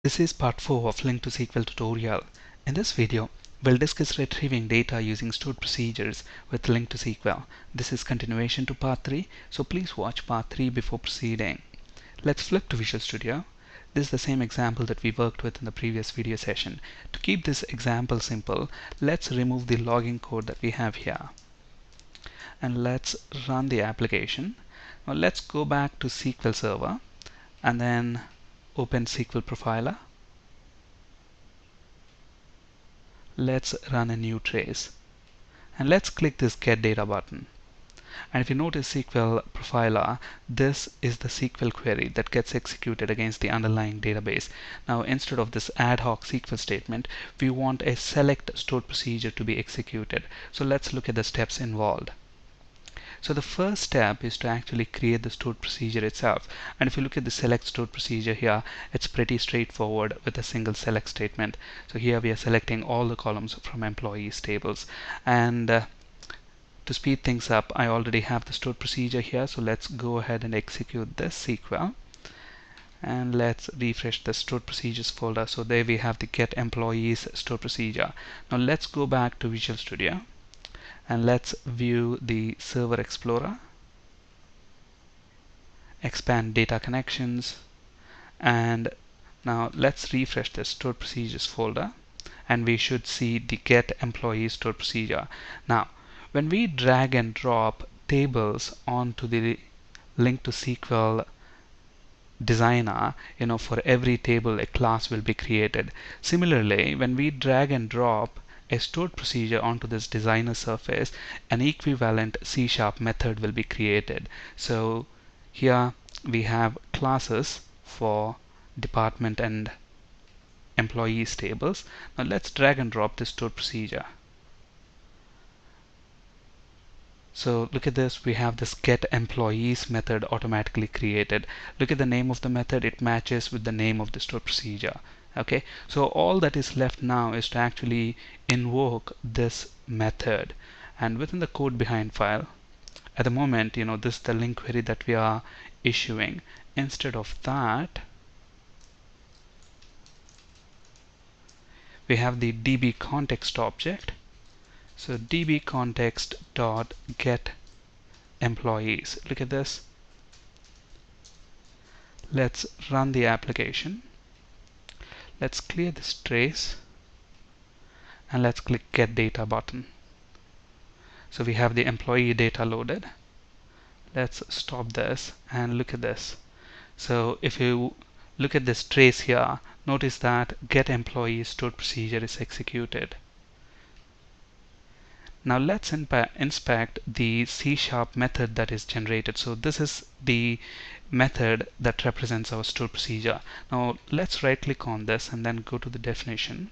This is part 4 of LINQ to SQL tutorial. In this video, we'll discuss retrieving data using stored procedures with LINQ to SQL. This is continuation to part 3, so please watch part 3 before proceeding. Let's flip to Visual Studio. This is the same example that we worked with in the previous video session. To keep this example simple, let's remove the login code that we have here. And let's run the application. Now let's go back to SQL Server and then open SQL Profiler. Let's run a new trace and let's click this Get Data button. And if you notice SQL Profiler, this is the SQL query that gets executed against the underlying database. Now instead of this ad hoc SQL statement, we want a select stored procedure to be executed. So let's look at the steps involved. So the first step is to actually create the stored procedure itself. And if you look at the select stored procedure here, it's pretty straightforward with a single select statement. So here we are selecting all the columns from employees tables. And to speed things up, I already have the stored procedure here. So let's go ahead and execute this SQL. And let's refresh the stored procedures folder. So there we have the get employees stored procedure. Now let's go back to Visual Studio. And let's view the Server Explorer, expand data connections, and now let's refresh the stored procedures folder and we should see the get employees stored procedure. Now when we drag and drop tables onto the LINQ to SQL designer, for every table a class will be created. Similarly, when we drag and drop a stored procedure onto this designer surface, an equivalent C# method will be created. So here we have classes for department and employees tables. Now let's drag and drop this stored procedure. So look at this, we have this get employees method automatically created. Look at the name of the method, it matches with the name of the stored procedure. Okay, so all that is left now is to actually invoke this method, and within the code behind file, at the moment, this is the LINQ query that we are issuing. Instead of that, we have the db context object. So db context dot get employees. Look at this. Let's run the application. Let's clear this trace and let's click Get Data button. So we have the employee data loaded. Let's stop this and look at this. So if you look at this trace here, notice that Get Employee stored procedure is executed. Now let's inspect the C# method that is generated. So this is the method that represents our stored procedure. Now let's right click on this and then go to the definition.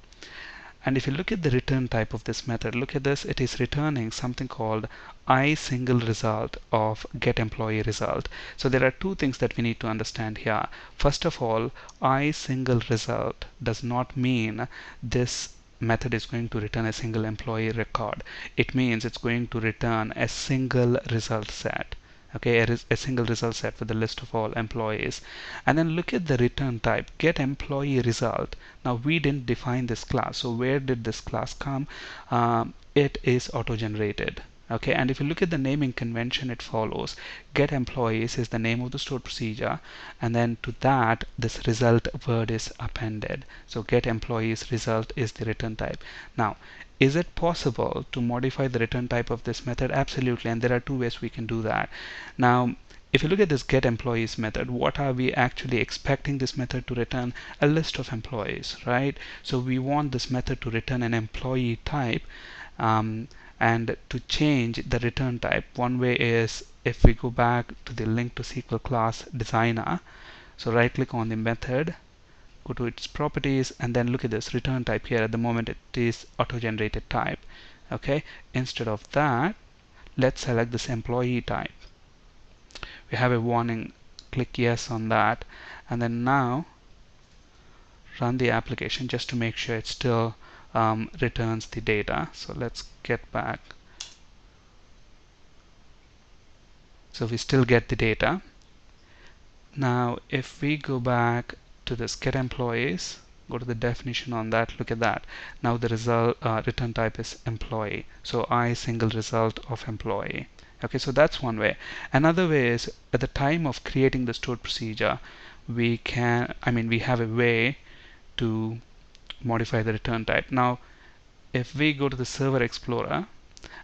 And if you look at the return type of this method, look at this, it is returning something called I single result of get employee result. So there are two things that we need to understand here. First of all, I single result does not mean this method is going to return a single employee record. It means it's going to return a single result set. Okay, a single result set with a list of all employees. And then look at the return type, get employee result. Now we didn't define this class, so where did this class come? It is auto-generated. Okay, and if you look at the naming convention, it follows get employees is the name of the stored procedure, and then to that this result word is appended. So get employees result is the return type. Now is it possible to modify the return type of this method? Absolutely, and there are two ways we can do that. Now if you look at this get employees method, what are we actually expecting this method to return? A list of employees, right? So we want this method to return an employee type. And to change the return type, one way is if we go back to the LINQ to SQL class designer. So right click on the method, go to its properties, and then look at this return type here. At the moment it is auto-generated type. Okay, instead of that, let's select this employee type. We have a warning, click yes on that, and then now run the application just to make sure it still returns the data. So let's get back. So we still get the data. Now if we go back to this get employees, go to the definition on that, look at that. Now the result return type is employee, so I single result of employee. Okay, so that's one way. Another way is at the time of creating the stored procedure, we have a way to modify the return type. Now if we go to the Server Explorer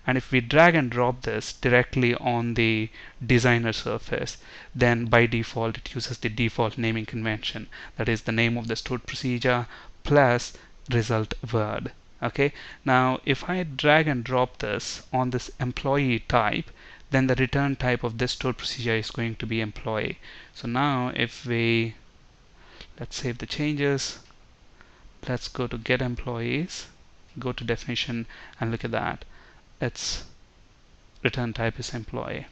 and if we drag and drop this directly on the designer surface, then by default it uses the default naming convention, that is the name of the stored procedure plus result word. Okay, now if I drag and drop this on this employee type, then the return type of this stored procedure is going to be employee. So now if we, let's save the changes, let's go to get employees, go to definition, and look at that, its return type is employee.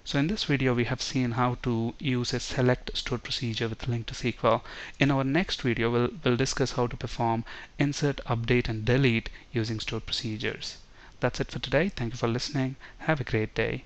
So in this video we have seen how to use a select stored procedure with LINQ to SQL. In our next video we'll discuss how to perform insert, update and delete using stored procedures. That's it for today. Thank you for listening. Have a great day.